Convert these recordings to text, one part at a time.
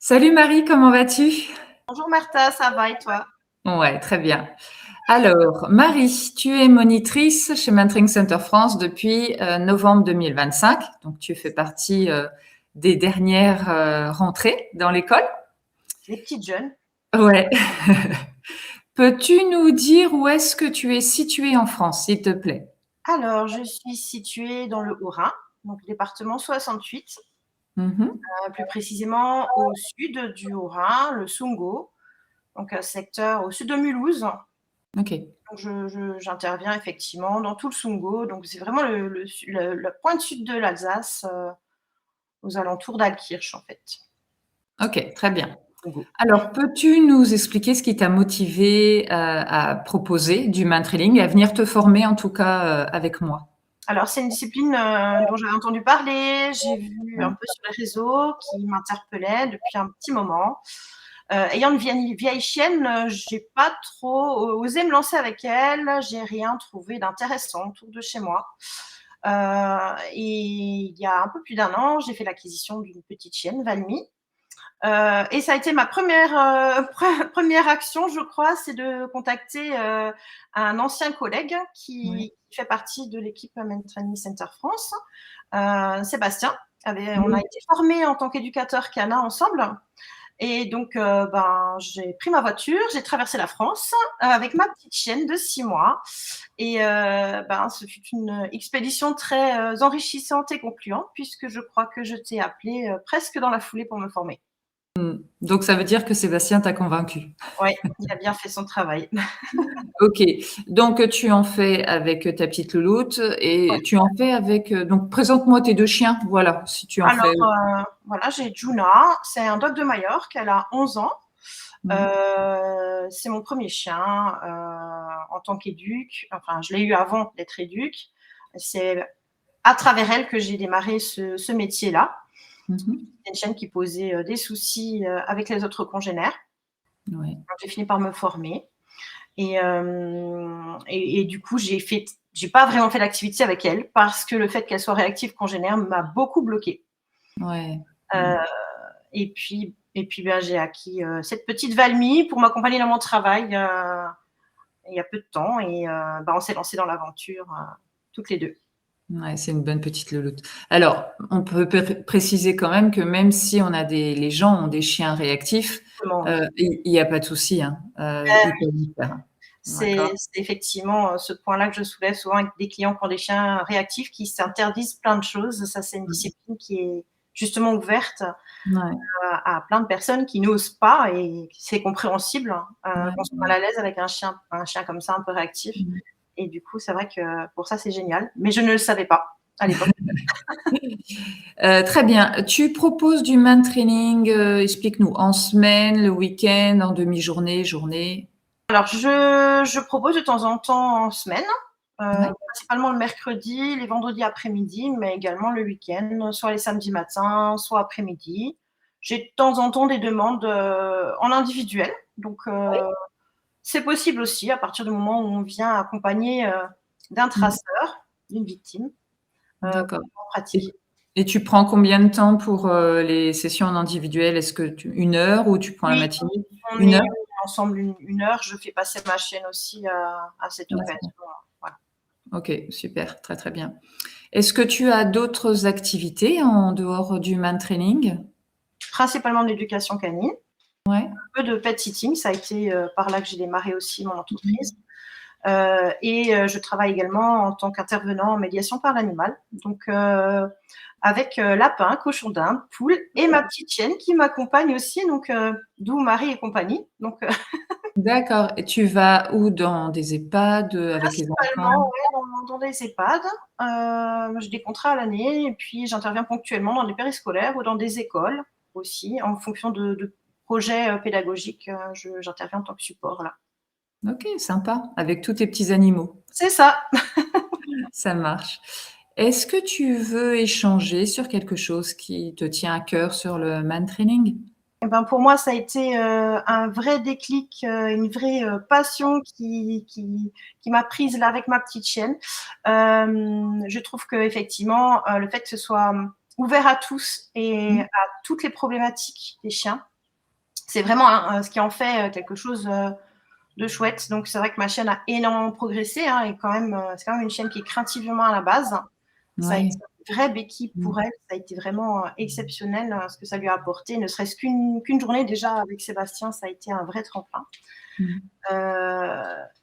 Salut Marie, comment vas-tu? Bonjour Martha, ça va et toi? Ouais, très bien. Alors, Marie, tu es monitrice chez Mentoring Center France depuis novembre 2025. Donc, tu fais partie des dernières rentrées dans l'école. Les petites jeunes. Ouais. Peux-tu nous dire où est-ce que tu es située en France, s'il te plaît? Alors, je suis située dans le Haut-Rhin, donc département 68, Mhm. plus précisément au sud du Haut-Rhin, le Sungau, donc un secteur au sud de Mulhouse. Ok. Donc j'interviens effectivement dans tout le Sungau, donc c'est vraiment la pointe sud de l'Alsace, aux alentours d'Altkirch en fait. Ok, très bien. Sungau. Alors, peux-tu nous expliquer ce qui t'a motivé à proposer du main-trailing, à venir te former en tout cas avec moi? Alors, c'est une discipline dont j'avais entendu parler, j'ai vu un peu sur les réseaux, qui m'interpellait depuis un petit moment. Ayant une vieille chienne, j'ai pas trop osé me lancer avec elle. J'ai rien trouvé d'intéressant autour de chez moi. Et il y a un peu plus d'un an, j'ai fait l'acquisition d'une petite chienne, Valmy. Et ça a été ma première action, je crois, c'est de contacter un ancien collègue Ouais. qui fait partie de l'équipe Men Training Center France, Sébastien. On a Oui. été formés en tant qu'éducateur canin ensemble. Et donc, j'ai pris ma voiture, j'ai traversé la France avec ma petite chienne de 6 mois. Et ce fut une expédition très enrichissante et concluante, puisque je crois que je t'ai appelé presque dans la foulée pour me former. Donc, ça veut dire que Sébastien t'a convaincu. Oui, il a bien fait son travail. Ok. Donc, tu en fais avec ta petite louloute et tu en fais avec. Donc, présente-moi tes deux chiens. Voilà, si tu en fais. Alors, voilà, j'ai Juna, c'est un dog de Majorque, elle a 11 ans. Mhm. C'est mon premier chien en tant qu'éduc. Enfin, je l'ai eu avant d'être éduc. C'est à travers elle que j'ai démarré ce métier-là. Mhm. C'est une chienne qui posait des soucis avec les autres congénères. Ouais. Donc, j'ai fini par me former. Et du coup, j'ai pas vraiment fait d'activité avec elle parce que le fait qu'elle soit réactive congénère m'a beaucoup bloquée. Ouais. Euh, et puis j'ai acquis cette petite Valmy pour m'accompagner dans mon travail il y a peu de temps. Et on s'est lancé dans l'aventure toutes les deux. Ouais, c'est une bonne petite louloute. Alors, on peut préciser quand même que même si les gens ont des chiens réactifs, Comment, oui. il n'y a pas de souci, hein. Ils peuvent le faire. C'est D'accord. effectivement ce point-là que je soulève souvent avec des clients qui ont des chiens réactifs qui s'interdisent plein de choses. Ça, c'est une discipline qui est justement ouverte Ouais. à plein de personnes qui n'osent pas, et c'est compréhensible Ouais. qu'on soit mal à l'aise avec un chien comme ça, un peu réactif. Ouais. Et du coup, c'est vrai que pour ça, c'est génial. Mais je ne le savais pas à l'époque. Très bien. Tu proposes du man training, explique-nous, en semaine, le week-end, en demi-journée, journée? Alors, je propose de temps en temps en semaine, Ouais. principalement le mercredi, les vendredis après-midi, mais également le week-end, soit les samedis matins, soit après-midi. J'ai de temps en temps des demandes en individuel, donc c'est possible aussi à partir du moment où on vient accompagné d'un Mmh. traceur, d'une victime, D'accord. en Et pratique. et tu prends combien de temps pour, les sessions en individuel? Est-ce que 1 heure ou tu prends la Oui, matinée? on 1 est heure? ensemble une heure. Je fais passer ma chienne aussi à cette occasion. Voilà. OK, super, très, très bien. Est-ce que tu as d'autres activités en dehors du man training? Principalement de l'éducation canine, Ouais. un peu de pet sitting, ça a été par là que j'ai démarré aussi mon Mmh. entreprise. Et je travaille également en tant qu'intervenant en médiation par l'animal. Donc, avec lapin, cochon d'Inde, poule et ma petite chienne qui m'accompagne aussi, donc d'où Marie et compagnie. Donc, D'accord, et tu vas où? Dans des EHPAD, avec les enfants? principalement, ouais, dans des EHPAD. J'ai des contrats à l'année et puis j'interviens ponctuellement dans des périscolaires ou dans des écoles aussi, en fonction de projets pédagogiques. J'interviens en tant que support là. OK, sympa, avec tous tes petits animaux. C'est ça. Ça marche. Est-ce que tu veux échanger sur quelque chose qui te tient à cœur sur le man training? Eh ben, pour moi, ça a été un vrai déclic, une vraie passion qui m'a prise là avec ma petite chienne. Je trouve qu'effectivement, le fait que ce soit ouvert à tous et à toutes les problématiques des chiens, c'est vraiment ce qui en fait quelque chose de chouette. Donc, c'est vrai que ma chaîne a énormément progressé, hein, et quand même, c'est quand même une chaîne qui est craintivement à la base. Ça a été Oui. une vraie béquille pour elle. Ça a été vraiment exceptionnel ce que ça lui a apporté. Ne serait-ce qu'une journée déjà avec Sébastien, ça a été un vrai tremplin. Mmh.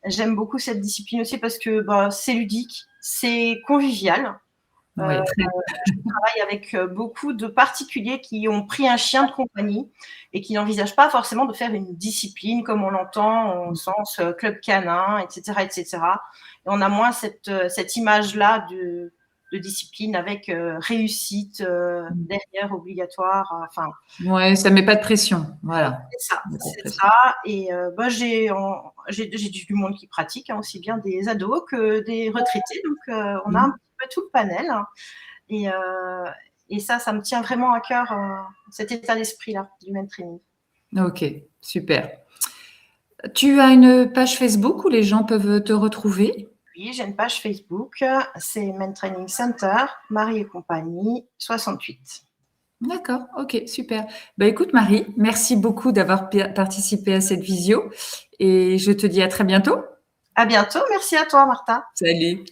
J'aime beaucoup cette discipline aussi parce que c'est ludique, c'est convivial. Oui, très. Je travaille avec beaucoup de particuliers qui ont pris un chien de compagnie et qui n'envisagent pas forcément de faire une discipline comme on l'entend au sens club canin, etc., etc. Et on a moins cette image-là de discipline avec réussite derrière obligatoire. Enfin, Ouais, ça met pas de pression. Voilà. c'est ça, Pas de c'est pression. ça. Et j'ai du monde qui pratique, hein, aussi bien des ados que des retraités. Donc, on a un Mmh. petit peu tout le panel. Et, et ça me tient vraiment à cœur, cet état d'esprit-là, du même training. OK, super. Tu as une page Facebook où les gens peuvent te retrouver? Oui, j'ai une page Facebook, c'est Men Training Center, Marie et compagnie, 68. D'accord, OK, super. Bah, écoute Marie, merci beaucoup d'avoir participé à cette visio et je te dis à très bientôt. À bientôt, merci à toi, Martha. Salut.